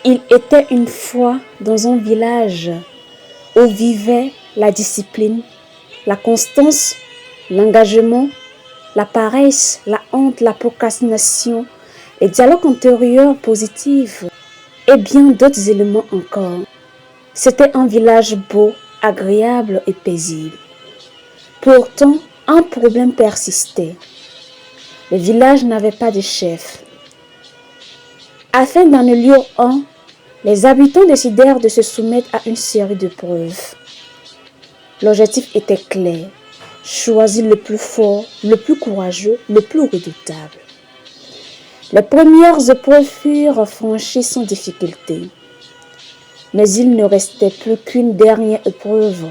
Il était une fois dans un village où vivait la discipline, la constance, l'engagement, la paresse, la honte, la procrastination, les dialogues antérieurs positifs et bien d'autres éléments encore. C'était un village beau, agréable et paisible. Pourtant, un problème persistait. Le village n'avait pas de chef. Afin d'en élire un, les habitants décidèrent de se soumettre à une série de preuves. L'objectif était clair, choisir le plus fort, le plus courageux, le plus redoutable. Les premières épreuves furent franchies sans difficulté. Mais il ne restait plus qu'une dernière épreuve,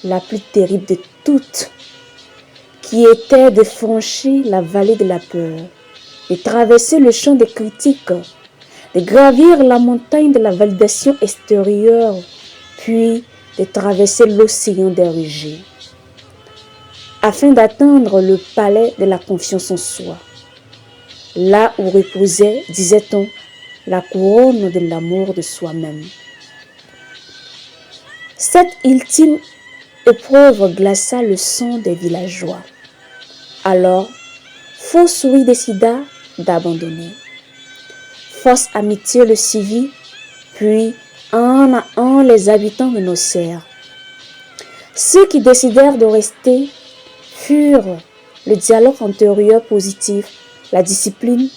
la plus terrible de toutes, qui était de franchir la vallée de la peur, de traverser le champ des critiques, de gravir la montagne de la validation extérieure, puis de traverser l'océan des regrets, afin d'atteindre le palais de la confiance en soi, là où reposait, disait-on, la couronne de l'amour de soi-même. Cette ultime épreuve glaça le sang des villageois. Alors, Faux-Souris décida d'abandonner. Fausse Amitié le suivit, puis un à un les habitants renoncèrent. Ceux qui décidèrent de rester furent le dialogue antérieur positif, la discipline,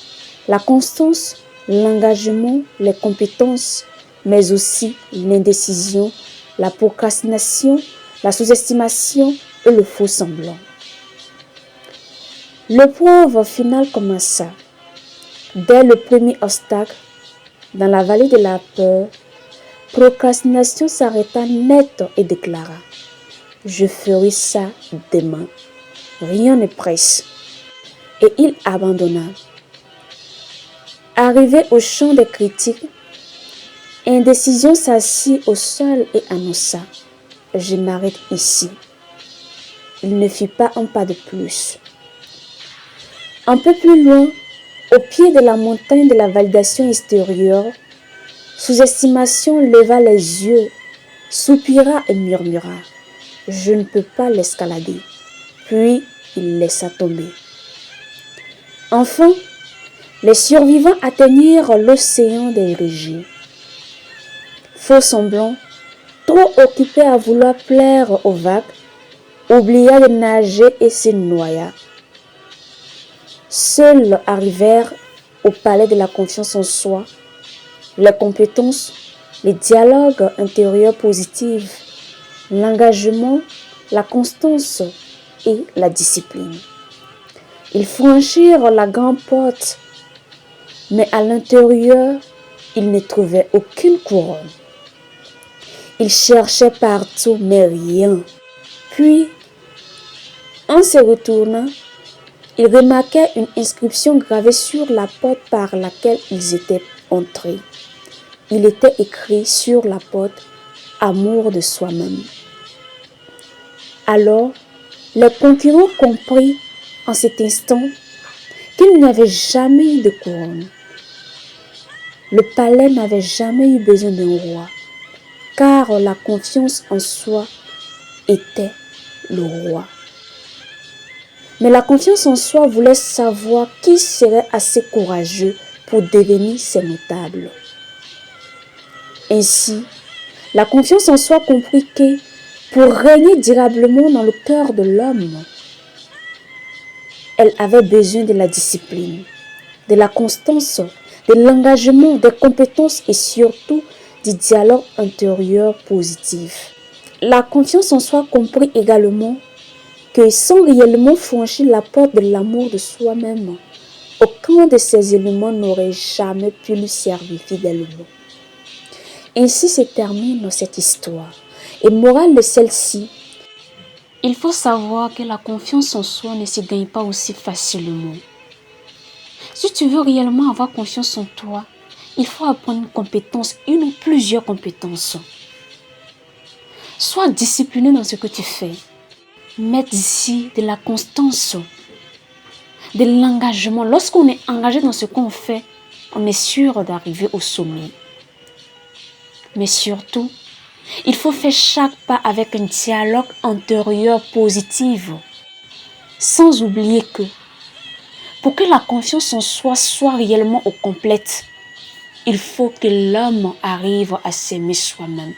la constance, l'engagement, les compétences, mais aussi l'indécision, la procrastination, la sous-estimation et le faux semblant. L'épreuve finale commença. Dès le premier obstacle, dans la vallée de la peur, Procrastination s'arrêta net et déclara: je ferai ça demain. Rien ne presse. Et il abandonna. Arrivé au champ des critiques, Indécision s'assit au sol et annonça: je m'arrête ici. Il ne fit pas un pas de plus. Un peu plus loin, au pied de la montagne de la validation extérieure, Sous-estimation leva les yeux, soupira et murmura: je ne peux pas l'escalader. Puis il laissa tomber. Enfin, les survivants atteignirent l'océan des regrets. Faux semblant, trop occupé à vouloir plaire aux vagues, oublia de nager et se noya. Seuls arrivèrent au palais de la confiance en soi les compétences, les dialogues intérieurs positifs, l'engagement, la constance et la discipline. Ils franchirent la grande porte, mais à l'intérieur, ils ne trouvaient aucune couronne. Ils cherchaient partout, mais rien. Puis, en se retournant, ils remarquaient une inscription gravée sur la porte par laquelle ils étaient entrés. Il était écrit sur la porte: amour de soi-même. Alors, les concurrents comprirent en cet instant qu'il n'y avait jamais eu de couronne. Le palais n'avait jamais eu besoin d'un roi, car la confiance en soi était le roi. Mais la confiance en soi voulait savoir qui serait assez courageux pour devenir ses notables. Ainsi, la confiance en soi comprit que, pour régner durablement dans le cœur de l'homme, elle avait besoin de la discipline, de la constance, de l'engagement, des compétences et surtout du dialogue intérieur positif. La confiance en soi comprit également que sans réellement franchir la porte de l'amour de soi-même, aucun de ces éléments n'aurait jamais pu lui servir fidèlement. Ainsi se termine cette histoire. Et morale de celle-ci, il faut savoir que la confiance en soi ne se gagne pas aussi facilement. Si tu veux réellement avoir confiance en toi, il faut apprendre une compétence, une ou plusieurs compétences. Sois discipliné dans ce que tu fais. Mets ici de la constance, de l'engagement. Lorsqu'on est engagé dans ce qu'on fait, on est sûr d'arriver au sommet. Mais surtout, il faut faire chaque pas avec un dialogue intérieur positif, sans oublier que pour que la confiance en soi soit réellement au complète, il faut que l'homme arrive à s'aimer soi-même.